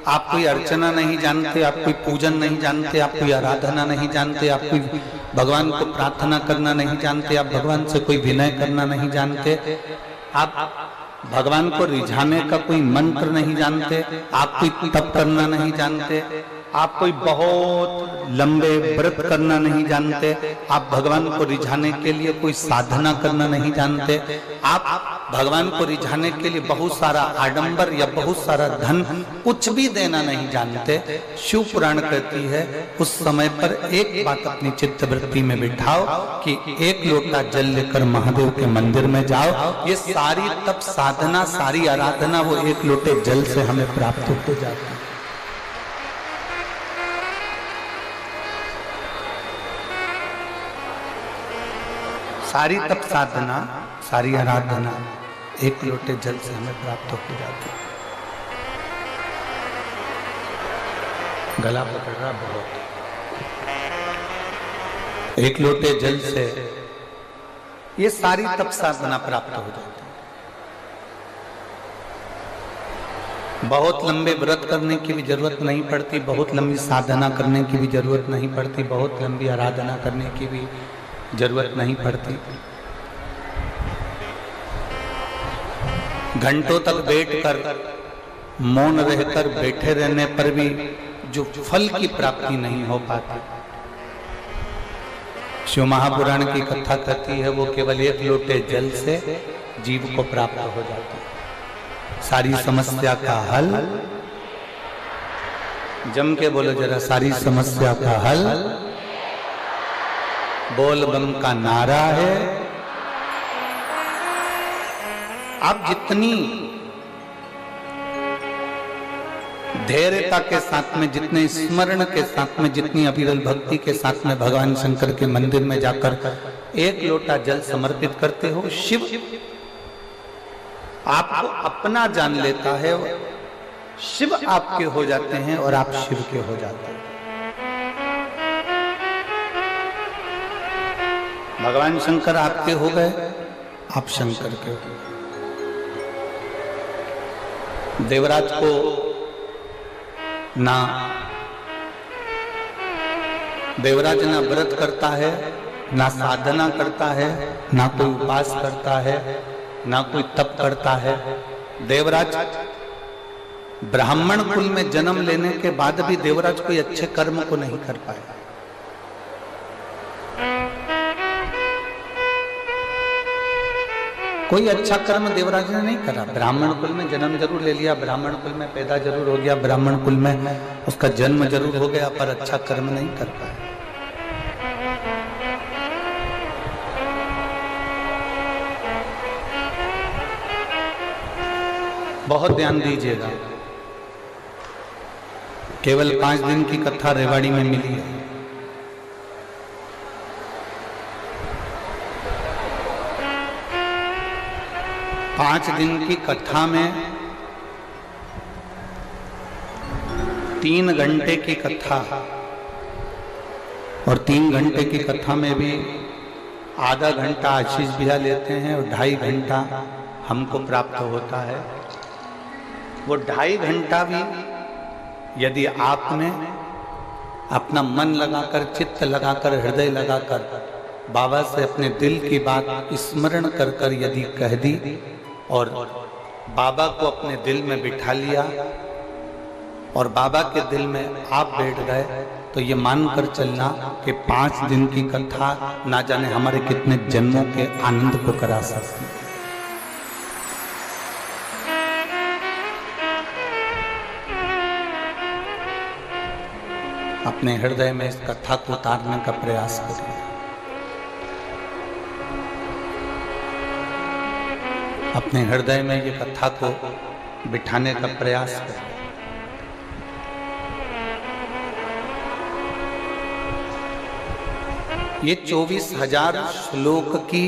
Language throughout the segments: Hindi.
आप कोई अर्चना नहीं जानते, आप कोई पूजन नहीं जानते, आप कोई आराधना नहीं जानते, आप कोई भगवान को प्रार्थना करना नहीं जानते, आप भगवान से कोई विनय करना नहीं जानते, आप भगवान को रिझाने का कोई मंत्र नहीं जानते, आप कोई तप करना नहीं जानते, आप कोई बहुत लंबे व्रत करना नहीं जानते, आप भगवान को रिझाने के लिए कोई साधना करना नहीं जानते, आप भगवान को रिझाने के लिए बहुत सारा आडंबर या बहुत सारा धन कुछ भी देना नहीं जानते, शिव पुराण कहती है उस समय पर एक बात अपनी चित्तवृत्ति में बिठाओ कि एक लोटा जल लेकर महादेव के मंदिर में जाओ। ये सारी तप साधना, सारी आराधना वो एक लोटे जल से हमें प्राप्त हो जाती है। सारी तप साधना, सारी आराधना एक लोटे जल से हमें प्राप्त हो जाती है। गला पकड़ रहा बहुत। एक लोटे जल से ये सारी तप साधना प्राप्त हो जाती है। बहुत लंबे व्रत करने की भी जरूरत नहीं पड़ती, बहुत लंबी साधना करने की भी जरूरत नहीं पड़ती, बहुत लंबी आराधना करने की भी जरूरत नहीं पड़ती। घंटों तक बैठकर मौन रहकर बैठे रहने पर भी जो फल की प्राप्ति नहीं हो पाती, शिव महापुराण की कथा कहती है वो केवल एक लोटे जल से जीव को प्राप्त हो जाता है। सारी समस्या का हल, जम के बोलो जरा, सारी समस्या का हल बोल बम का नारा है। आप जितनी धैर्यता के साथ में, जितने स्मरण के साथ में, जितनी अविरल भक्ति के साथ में भगवान शंकर के मंदिर में जाकर एक लोटा जल समर्पित करते हो, शिव आपको अपना जान लेता है, शिव आपके हो जाते हैं और आप शिव के हो जाते हैं। भगवान शंकर आपके हो गए, आप शंकर के हो। देवराज को ना देवराज ना व्रत करता है, ना साधना करता है, ना कोई उपास करता है, ना कोई तप करता है। देवराज ब्राह्मण कुल में जन्म लेने के बाद भी देवराज कोई अच्छे कर्म को नहीं कर पाया। कोई अच्छा कर्म देवराज ने नहीं करा। ब्राह्मण कुल में जन्म जरूर ले लिया, ब्राह्मण कुल में पैदा जरूर हो गया, ब्राह्मण कुल में उसका जन्म जरूर हो गया, पर अच्छा कर्म नहीं कर पाया। बहुत ध्यान दीजिएगा, केवल 5 दिन की कथा रेवाड़ी में मिली है। पांच दिन की कथा में 3 घंटे की कथा, और 3 घंटे की कथा में भी आधा घंटा आशीष भैया लेते हैं और 2.5 घंटा हमको प्राप्त होता है। वो 2.5 घंटा भी यदि आपने अपना मन लगाकर, चित्त लगाकर, हृदय लगाकर बाबा से अपने दिल की बात स्मरण कर कर यदि कह दी और बाबा को अपने दिल में बिठा लिया और बाबा के दिल में आप बैठ गए, तो ये मानकर चलना कि 5 दिन की कथा ना जाने हमारे कितने जन्मों के आनंद को करा सकती है। अपने हृदय में इस कथा को उतारने का प्रयास करिए। अपने हृदय में ये कथा को बिठाने का प्रयास करें। ये 24,000 श्लोक की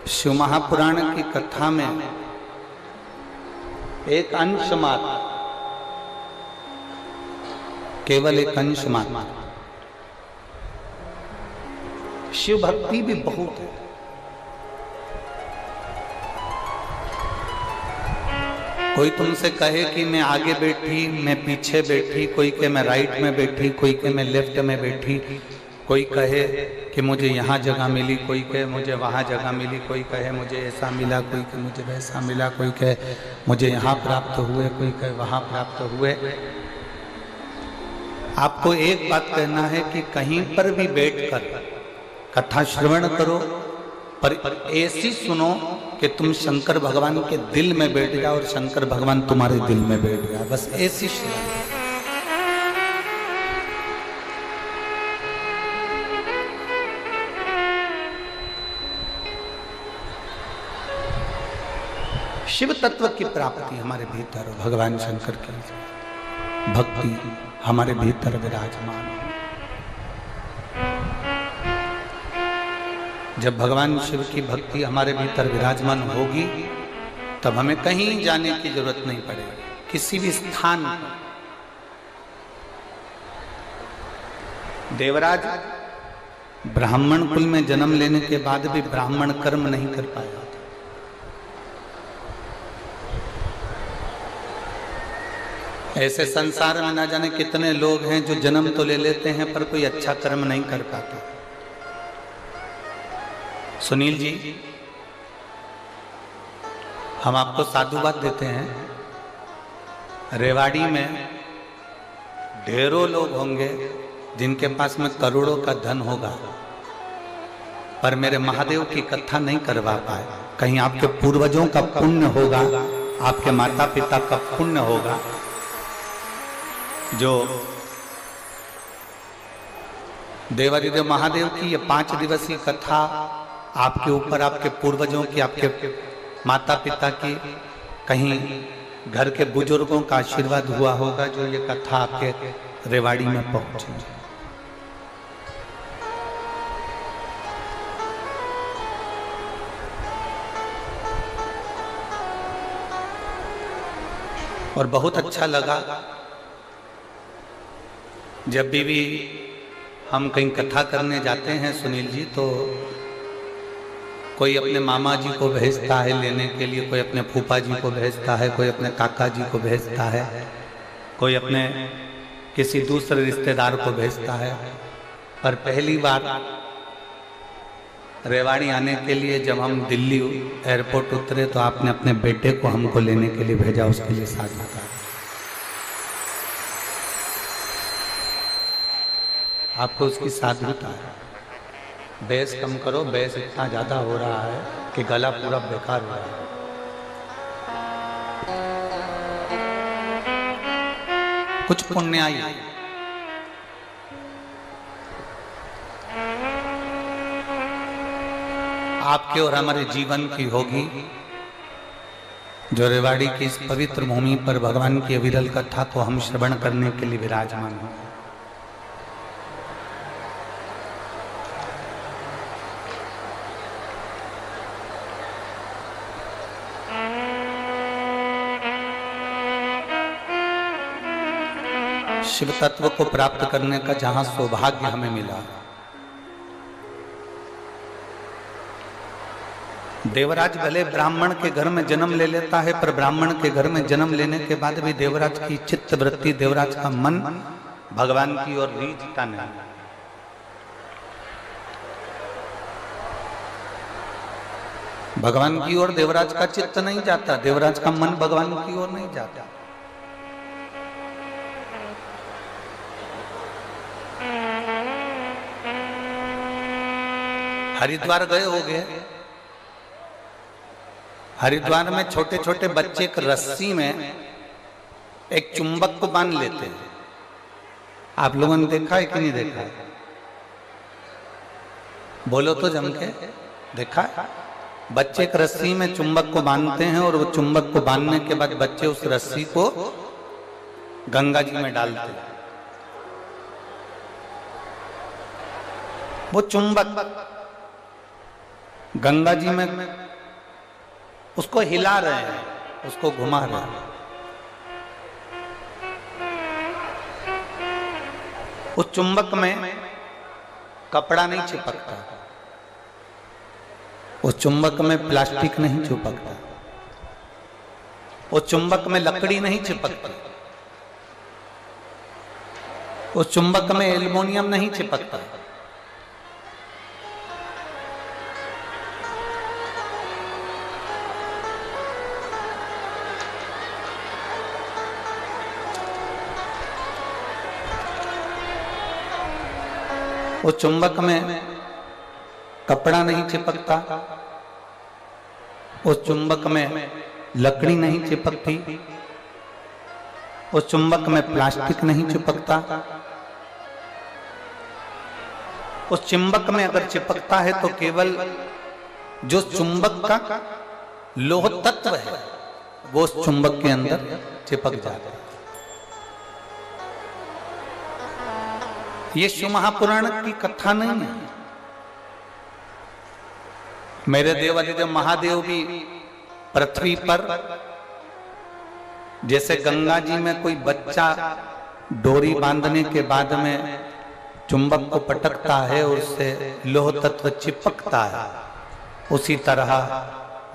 शिव महापुराण की कथा में एक अंश मात्र, केवल एक अंश मात्र। शिव भक्ति भी बहुत है। कोई तुमसे कहे कि मैं आगे बैठी, मैं पीछे बैठी, कोई के मैं राइट में बैठी, कोई के मैं लेफ्ट में बैठी, कोई कहे कि मुझे यहाँ जगह मिली, कोई कहे मुझे वहाँ जगह मिली, कोई कहे मुझे ऐसा मिला, कोई कहे मुझे वैसा मिला, कोई कहे मुझे यहाँ प्राप्त हुए, कोई कहे वहाँ प्राप्त हुए। आपको एक बात कहना है कि कहीं पर भी बैठकर कथा श्रवण करो, पर ऐसी सुनो कि तुम शंकर भगवान के दिल में बैठ जाओ और शंकर भगवान तुम्हारे दिल में बैठ जाए, बस ऐसी श्रवण। शिव तत्व की प्राप्ति हमारे भीतर, भगवान शंकर की भक्ति हमारे भीतर विराजमान हो। जब भगवान शिव की भक्ति हमारे भीतर विराजमान होगी तब हमें कहीं जाने की जरूरत नहीं पड़ेगी, किसी भी स्थान पर। देवराज ब्राह्मण कुल में जन्म लेने के बाद भी ब्राह्मण कर्म नहीं कर पाया। ऐसे संसार में ना जाने कितने लोग हैं जो जन्म तो ले लेते हैं पर कोई अच्छा कर्म नहीं कर पाते। सुनील जी, हम आपको साधुवाद देते हैं। रेवाड़ी में ढेरों लोग होंगे जिनके पास में करोड़ों का धन होगा, पर मेरे महादेव की कथा नहीं करवा पाए। कहीं आपके पूर्वजों का पुण्य होगा, आपके माता पिता का पुण्य होगा, जो देवादिदेव महादेव की ये 5 दिवसीय कथा आपके ऊपर, आपके पूर्वजों की, आपके माता पिता की, कहीं घर के बुजुर्गों का आशीर्वाद हुआ होगा जो ये कथा आपके रेवाड़ी में पहुंची। और बहुत अच्छा लगा जब भी हम कहीं कथा करने जाते हैं सुनील जी, तो कोई अपने मामा जी को भेजता है लेने के लिए, कोई अपने फूफा जी को भेजता है, कोई अपने काका जी को भेजता है, कोई अपने किसी दूसरे रिश्तेदार को भेजता है। पर पहली बार रेवाड़ी आने के लिए जब हम दिल्ली एयरपोर्ट उतरे तो आपने अपने बेटे को हमको लेने के लिए भेजा, उसके लिए साधुवाद। आपको उसकी साधुता है। बेस कम करो, बेस इतना ज्यादा हो रहा है कि गला पूरा बेकार हो रहा है। कुछ पुण्याई आपके और हमारे जीवन की होगी, जो रेवाड़ी की इस पवित्र भूमि पर भगवान की अविरल कथा को हम श्रवण करने के लिए विराजमान हैं। शिव तत्व को प्राप्त करने का जहां सौभाग्य हमें मिला। देवराज भले ब्राह्मण के घर में जन्म ले लेता है, पर ब्राह्मण के घर में जन्म लेने के बाद भी देवराज की चित्त वृत्ति, देवराज का मन भगवान की ओर रीझता नहीं। भगवान की ओर देवराज का चित्त नहीं जाता, देवराज का मन भगवान की ओर नहीं जाता। हरिद्वार गए होंगे, हरिद्वार में छोटे छोटे बच्चे एक रस्सी में एक चुंबक को बांध लेते हैं। आप लोगों ने देखा है कि नहीं देखा है? बोलो तो जम के, देखा है? बच्चे एक रस्सी में चुंबक को बांधते हैं और वो चुंबक को बांधने के बाद बच्चे उस रस्सी को गंगा जी में डालते हैं। वो चुंबक गंगा जी में उसको हिला रहे हैं, उसको घुमा रहे हैं। उस चुंबक में कपड़ा नहीं चिपकता, उस चुंबक में प्लास्टिक नहीं चिपकता। वो चुंबक में लकड़ी नहीं चिपकती, उस चुंबक में एल्युमिनियम नहीं चिपकता। उस चुंबक में कपड़ा नहीं चिपकता, उस चुंबक में लकड़ी नहीं चिपकती, उस चुंबक में प्लास्टिक नहीं चिपकता। उस चुंबक में अगर चिपकता है तो केवल जो चुंबक का लोह तत्व है वो उस चुंबक के अंदर चिपक जाता है। ये शिव महापुराण की कथा नहीं है। मेरे देवादिदेव महादेव भी पृथ्वी पर जैसे गंगा जी में कोई बच्चा डोरी बांधने के बाद में चुंबक को पटकता है और उससे लोह तत्व चिपकता है, उसी तरह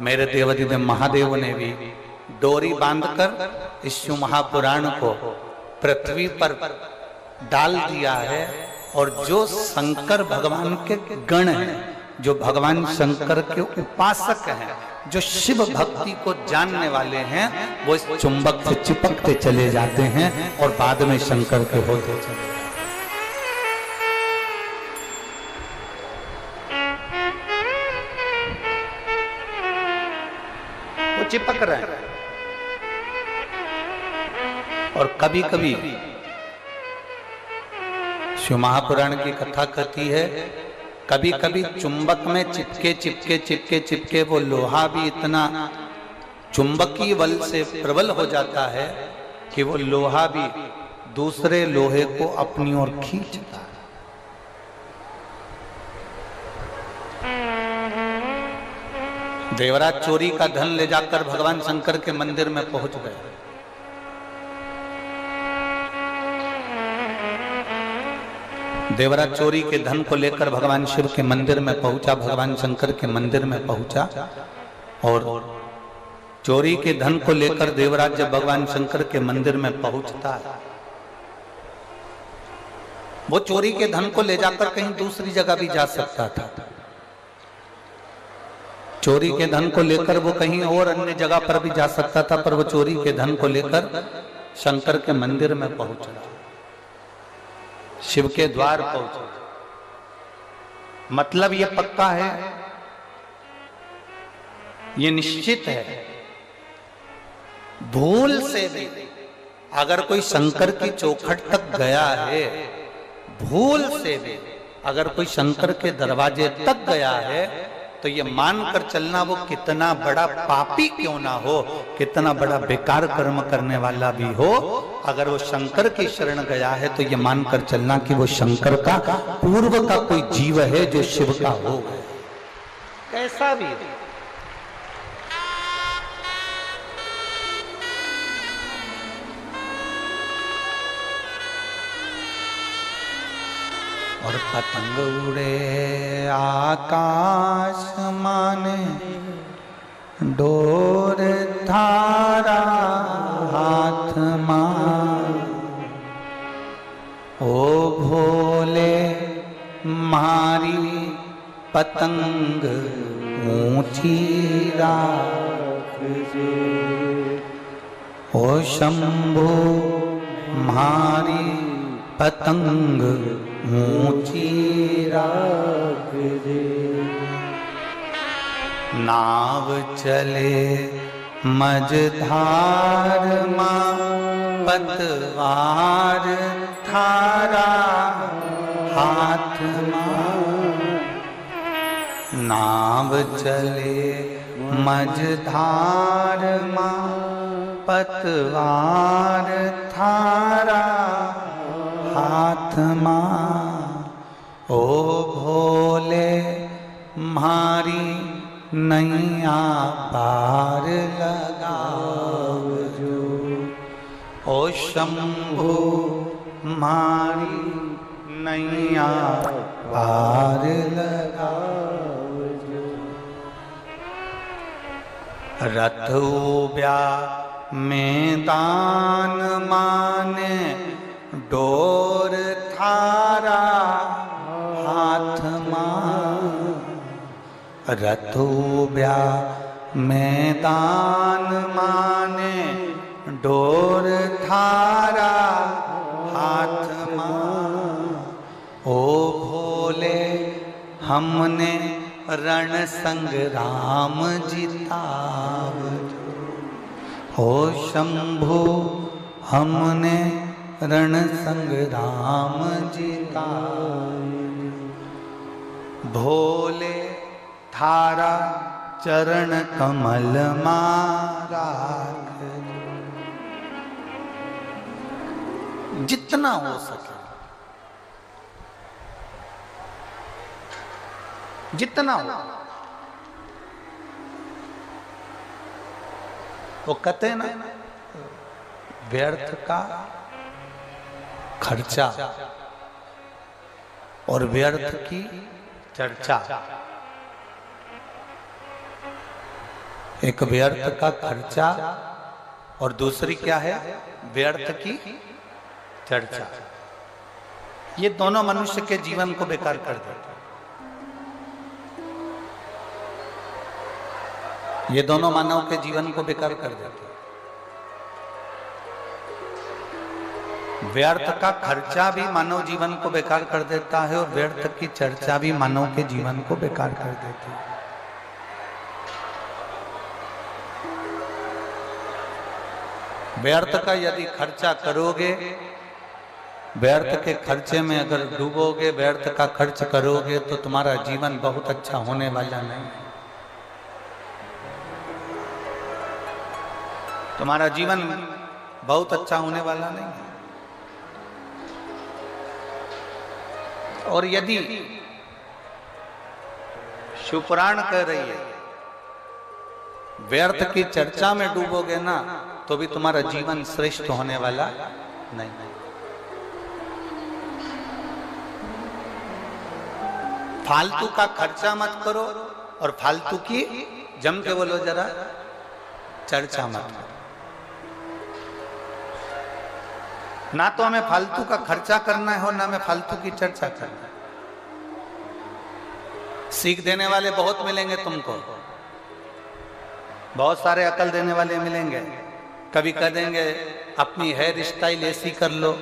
मेरे देवादिदेव महादेव ने भी डोरी बांधकर इस शिव महापुराण को पृथ्वी पर डाल दिया है। और जो शंकर भगवान के गण हैं, जो भगवान शंकर के उपासक हैं, जो शिव भक्ति को जानने वाले हैं, वो इस चुंबक से चिपकते चले जाते हैं और बाद में शंकर के होते चले। वो चिपक रहे हैं। और कभी कभी शिव महापुराण की कथा कहती है, कभी कभी चुंबक में चिपके चिपके चिपके चिपके वो लोहा भी इतना चुंबकीय बल से प्रबल हो जाता है कि वो लोहा भी दूसरे लोहे को अपनी ओर खींचता है। देवराज चोरी का धन ले जाकर भगवान शंकर के मंदिर में पहुंच गए। देवराज चोरी के धन को लेकर भगवान शिव के मंदिर में पहुंचा, भगवान शंकर के मंदिर में पहुंचा। और चोरी के धन को लेकर देवराज जब भगवान शंकर के मंदिर में पहुंचता है, वो चोरी के धन को ले जाकर कहीं दूसरी जगह भी जा सकता था। चोरी के धन को लेकर वो कहीं और अन्य जगह पर भी जा सकता था, पर वो चोरी के धन को लेकर शंकर के मंदिर में पहुंचा, शिव के द्वार पहुंचे। मतलब ये पक्का है, ये निश्चित है, भूल से भी अगर कोई शंकर की चौखट तक गया है, भूल से भी अगर कोई शंकर के दरवाजे तक गया है, तो ये मानकर चलना वो कितना बड़ा पापी क्यों ना हो, कितना बड़ा बेकार कर्म करने वाला भी हो, अगर वो शंकर की शरण गया है तो ये मानकर चलना कि वो शंकर का पूर्व का कोई जीव है जो शिव का हो, कैसा भी। और पतंग उड़े आकाश माने, डोर थारा हाथ मान, ओ भोले मारी पतंग ऊंची राख जे, ओ शंभो मारी पतंग ऊंची राख जे। नाव चले मझधार मां, पतवार थारा हाथ मां, नाव चले मझधार मां, पतवार थारा हाथ मां, ओ भोले मारी नैया पार लगाओ जो, ओ शंभो मारी नैया पार लगाओ जो। रथ उब्या मैदान माने डोर थारा हाथ मां रथो ब्या मैदान माने डोर थारा हाथ मां ओ भोले हमने रण संग्राम जिताव हो शंभु हमने रण संग्राम जिताव भोले थारा चरण कमल मारा जितना हो सके जितना हो। वो कहते हैं ना व्यर्थ का खर्चा और व्यर्थ की चर्चा। एक व्यर्थ का खर्चा और दूसरी क्या है व्यर्थ की चर्चा। ये दोनों मनुष्य के जीवन को बेकार कर देते। ये दोनों मानव के जीवन को बेकार कर देते। व्यर्थ का खर्चा भी मानव जीवन को बेकार कर देता है और व्यर्थ की चर्चा भी मानव के जीवन को बेकार कर देती है। व्यर्थ का यदि खर्चा करोगे, व्यर्थ के खर्चे में अगर डूबोगे, व्यर्थ का खर्च करोगे तो तुम्हारा जीवन बहुत अच्छा होने वाला नहीं। तुम्हारा जीवन बहुत अच्छा होने वाला नहीं। और यदि शिवपुराण कह रही है व्यर्थ की चर्चा में डूबोगे ना तो भी तुम्हारा जीवन श्रेष्ठ होने वाला नहीं। फालतू का खर्चा मत करो और फालतू की जम के बोलो जरा चर्चा मत करो। ना तो हमें फालतू का खर्चा करना है और ना हमें फालतू की चर्चा करना है। सीख देने वाले बहुत मिलेंगे तुमको, बहुत सारे अकल देने वाले मिलेंगे। कभी कह देंगे अपनी हेयर स्टाइल ऐसी कर लो,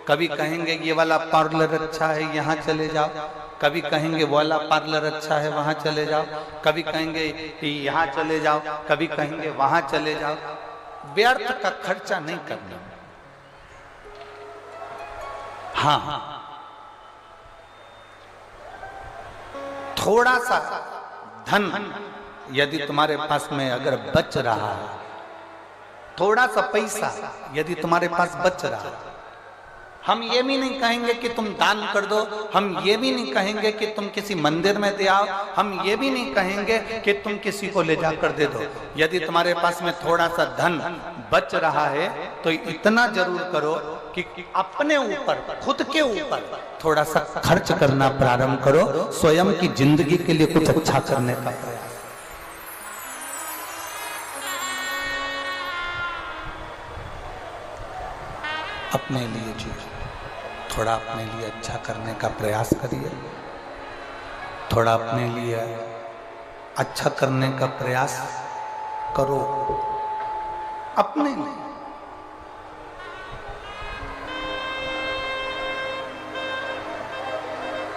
कभी कहेंगे ये वाला पार्लर अच्छा है यहाँ चले जाओ, कभी कहेंगे वो वाला पार्लर अच्छा है वहां चले जाओ, कभी कहेंगे यहाँ चले जाओ, कभी कहेंगे वहां चले जाओ। व्यर्थ का खर्चा नहीं करना। हाँ, थोड़ा सा धन यदि तुम्हारे पास में अगर बच रहा है, थोड़ा सा पैसा यदि तुम्हारे पास बच रहा है, हम ये भी नहीं कहेंगे कि तुम दान कर दो, हम ये भी नहीं कहेंगे कि तुम किसी मंदिर में दे आओ, हम ये भी नहीं कहेंगे कि तुम किसी को ले जाकर दे दो। यदि तुम्हारे पास में थोड़ा सा धन बच रहा है तो इतना जरूर करो कि अपने ऊपर, खुद के ऊपर थोड़ा सा खर्च करना प्रारंभ करो, स्वयं की जिंदगी के लिए कुछ अच्छा करने का प्रयास। अपने लिए जी थोड़ा अपने लिए अच्छा करने का प्रयास करिए, थोड़ा अपने लिए अच्छा करने का प्रयास करो, अपने लिए।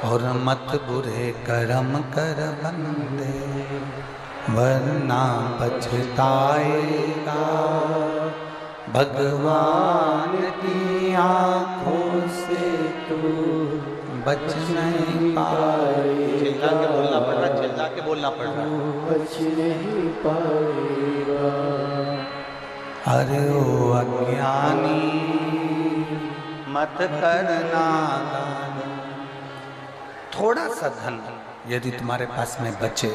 और मत बुरे कर्म कर बंदे वरना पछताएगा, भगवान की आंखों से तू बच नहीं पाएगा। चिल्ला के बोलना पड़ रहा, चिल्ला के बोलना पड़ रहा। बच नहीं पाएगा। अरे ओ अज्ञानी मत करना दान। थोड़ा सा धन यदि तुम्हारे पास में बचे,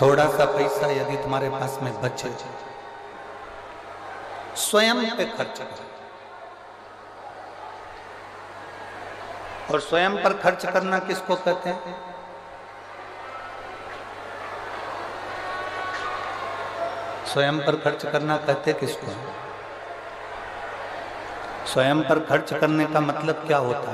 थोड़ा सा पैसा यदि तुम्हारे पास में बचे, स्वयं पे खर्च करो। और स्वयं पर खर्च करना किसको कहते हैं? स्वयं पर खर्च करना कहते किसको? स्वयं पर खर्च करने का मतलब क्या होता है?